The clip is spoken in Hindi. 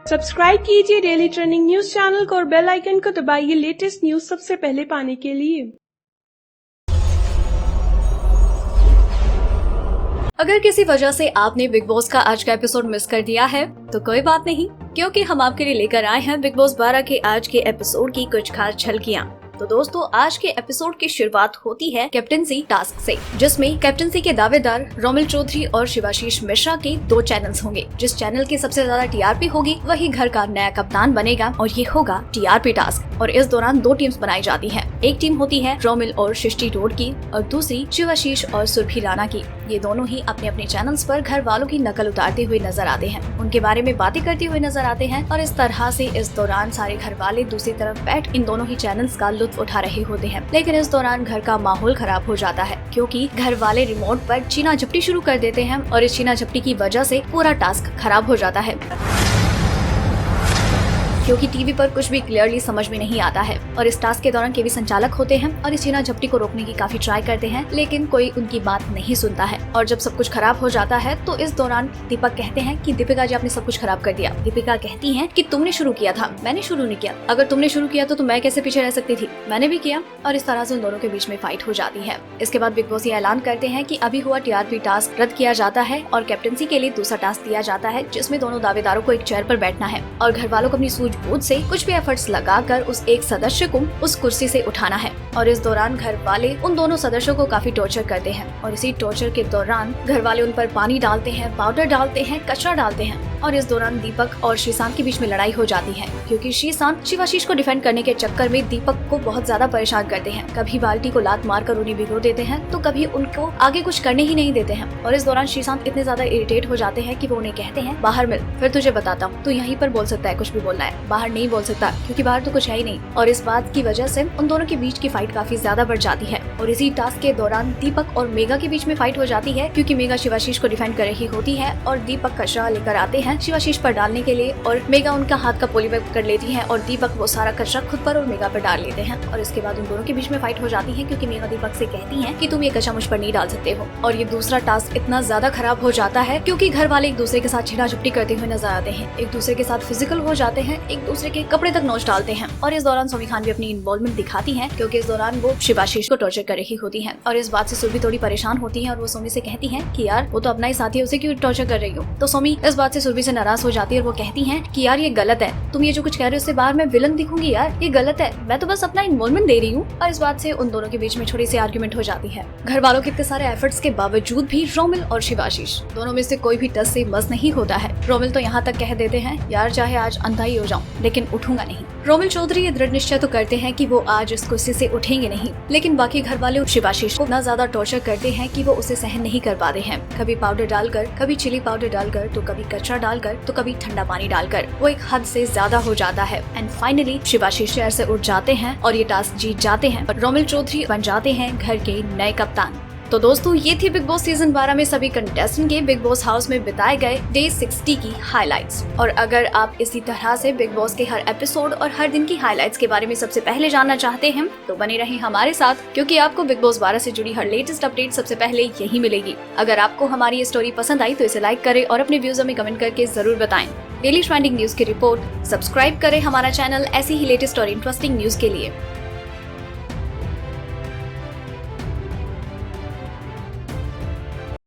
सब्सक्राइब कीजिए डेली ट्रेंडिंग न्यूज चैनल को और बेल आइकन को दबाइए लेटेस्ट न्यूज सबसे पहले पाने के लिए। अगर किसी वजह से आपने बिग बॉस का आज का एपिसोड मिस कर दिया है तो कोई बात नहीं, क्योंकि हम आपके लिए लेकर आए हैं बिग बॉस 12 के आज के एपिसोड की कुछ खास झलकियां। तो दोस्तों, आज के एपिसोड की शुरुआत होती है कैप्टेंसी टास्क से, जिसमें कैप्टेंसी के दावेदार रोमिल चौधरी और शिवाशीष मिश्रा के 2 चैनल्स होंगे। जिस चैनल की सबसे ज्यादा टीआरपी होगी वही घर का नया कप्तान बनेगा और ये होगा टीआरपी टास्क। और इस दौरान 2 टीम्स बनाई जाती हैं। एक टीम होती है रोमिल और सृष्टि रोड की और दूसरी शिवाशीष और सुरभि राणा की। ये दोनों ही अपने अपने चैनल्स पर घर वालों की नकल उतारते हुए नजर आते हैं, उनके बारे में बातें करते हुए नजर आते हैं और इस तरह से इस दौरान सारे घर वाले दूसरी तरफ बैठ इन दोनों ही चैनल्स का लुत्फ उठा रहे होते हैं। लेकिन इस दौरान घर का माहौल खराब हो जाता है, क्योंकि घर वाले रिमोट पर चीना झपटी शुरू कर देते हैं और इस चीना झपटी की वजह से पूरा टास्क खराब हो जाता है, क्योंकि टीवी पर कुछ भी क्लियरली समझ में नहीं आता है। और इस टास्क के दौरान केवी संचालक होते हैं और इस चीना झपटी को रोकने की काफी ट्राई करते हैं, लेकिन कोई उनकी बात नहीं सुनता है। और जब सब कुछ खराब हो जाता है तो इस दौरान दीपक कहते हैं कि दीपिका जी, आपने सब कुछ खराब कर दिया। दीपिका कहती हैं कि तुमने शुरू किया था, मैंने शुरू नहीं किया। अगर तुमने शुरू किया तो मैं कैसे पीछे रह सकती थी, मैंने भी किया। और इस तरह से उन दोनों के बीच में फाइट हो जाती है। इसके बाद बिग बॉस ये ऐलान करते हैं कि अभी हुआ टीआरपी टास्क रद्द किया जाता है और कैप्टेंसी के लिए दूसरा टास्क दिया जाता है, जिसमें दोनों दावेदारों को एक चेयर पर बैठना है और घर वालों को अपनी सूझबूझ से कुछ भी एफर्ट्स लगाकर उस एक सदस्य को उस कुर्सी से उठाना है। और इस दौरान घर वाले उन दोनों सदस्यों को काफी टॉर्चर करते हैं और इसी टॉर्चर के दौरान घर वाले उन पर पानी डालते हैं, पाउडर डालते हैं, कचरा डालते हैं। और इस दौरान दीपक और श्रीशांत के बीच में लड़ाई हो जाती है, क्योंकि श्रीशांत शिवाशीष को डिफेंड करने के चक्कर में दीपक को बहुत ज्यादा परेशान करते हैं। कभी बाल्टी को लात मारकर उन्हें भिगो देते हैं तो कभी उनको आगे कुछ करने ही नहीं देते हैं। और इस दौरान श्रीशांत इतने ज्यादा इरिटेट हो जाते हैं कि वो उन्हें कहते हैं, बाहर मिल, फिर तुझे बताता हूँ। तो यहीं पर बोल सकता है, कुछ भी बोलना है, बाहर नहीं बोल सकता, क्योंकि बाहर तो कुछ है ही नहीं। और इस बात की वजह से उन दोनों के बीच की फाइट काफी ज्यादा बढ़ जाती है। और इसी टास्क के दौरान दीपक और मेगा के बीच में फाइट हो जाती है, क्योंकि मेगा शिवाशीष को डिफेंड कर रही होती है और दीपक कचरा लेकर आते हैं शिवाशीष पर डालने के लिए। और मेगा उनका हाथ का पॉलीबैग कर लेती है और दीपक वो सारा कचरा खुद पर और मेगा पर डाल लेते हैं। और इसके बाद उन दोनों के बीच में फाइट हो जाती है, क्योंकि मेगा दीपक से कहती है कि तुम ये कचरा मुझ पर नहीं डाल सकते हो। और ये दूसरा टास्क इतना ज्यादा खराब हो जाता है, क्योंकि घर वाले एक दूसरे के साथ छीना झपटी करते हुए नजर आते हैं, एक दूसरे के साथ फिजिकल हो जाते हैं, एक दूसरे के कपड़े तक नोच डालते हैं। और इस दौरान सोमी खान भी अपनी इन्वॉल्वमेंट दिखाती है, क्योंकि इस दौरान वो शिवाशीष को टॉर्चर कर रही होती है। और इस बात से सुरभि थोड़ी परेशान होती है और वो सोमी से कहती है कि यार वो तो अपना ही साथी है, उसे क्यों टॉर्चर कर रही हो। तो सोमी इस बात से सुरभि से नाराज हो जाती है और वो कहती है कि यार ये गलत है, तुम ये जो कुछ कह रहे हो उससे बाहर मैं विलन दिखूंगी, यार ये गलत है, मैं तो बस अपना इन्वॉल्वमेंट दे रही हूँ। और इस बात से उन दोनों के बीच में छोटी सी आर्ग्यूमेंट हो जाती है। घर वालों के इतने सारे एफर्ट्स के बावजूद भी रोमिल और शिवाशीष दोनों में से कोई भी टस से मस नहीं होता है। रोमिल तो यहाँ तक कह देते हैं, यार चाहे आज अंधा ही हो जाऊं लेकिन उठूंगा नहीं। रोमिल चौधरी ये दृढ़ निश्चय तो करते हैं कि वो आज इस कुर्सी से उठेंगे नहीं, लेकिन बाकी घर वाले शिवाशीष को इतना ज्यादा टॉर्चर करते हैं कि वो उसे सहन नहीं कर पाते हैं। कभी पाउडर डालकर, कभी चिली पाउडर डालकर, तो कभी कचरा डालकर, तो कभी ठंडा पानी डालकर। वो एक हद से ज्यादा हो जाता है एंड फाइनली शिवाशीष चेयर से उठ जाते हैं और ये टास्क जीत जाते हैं और रोमिल चौधरी बन जाते हैं घर के नए कप्तान। तो दोस्तों, ये थी बिग बॉस सीजन 12 में सभी कंटेस्टेंट के बिग बॉस हाउस में बिताए गए डे 60 की हाइलाइट्स। और अगर आप इसी तरह से बिग बॉस के हर एपिसोड और हर दिन की हाइलाइट्स के बारे में सबसे पहले जानना चाहते हैं तो बने रहें हमारे साथ, क्योंकि आपको बिग बॉस 12 से जुड़ी हर लेटेस्ट अपडेट सबसे पहले यही मिलेगी। अगर आपको हमारी ये स्टोरी पसंद आई तो इसे लाइक करें और अपने व्यूज में कमेंट करके जरूर बताएं। डेली ट्रेंडिंग न्यूज की रिपोर्ट सब्सक्राइब करें हमारा चैनल ऐसी ही लेटेस्ट और इंटरेस्टिंग न्यूज के लिए।